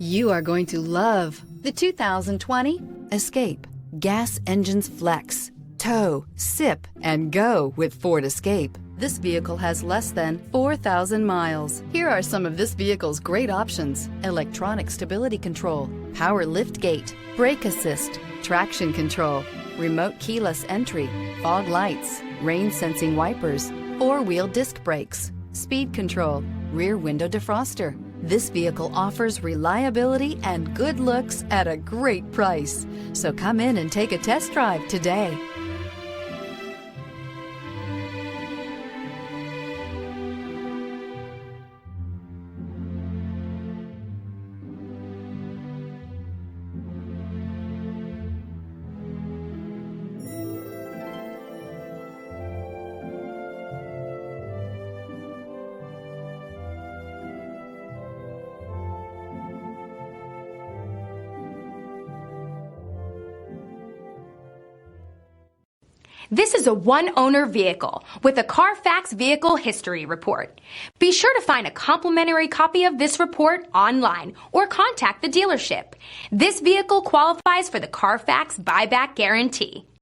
You are going to love the 2020 Escape. Gas engines flex, tow, sip, and go with Ford Escape. This vehicle has less than 4,000 miles. Here are some of this vehicle's great options: electronic stability control, power liftgate, brake assist, traction control, remote keyless entry, fog lights, rain sensing wipers, four-wheel disc brakes, speed control, rear window defroster. This vehicle offers reliability and good looks at a great price. So come in and take a test drive today. This is a one-owner vehicle with a Carfax Vehicle History Report. Be sure to find a complimentary copy of this report online or contact the dealership. This vehicle qualifies for the Carfax Buyback Guarantee.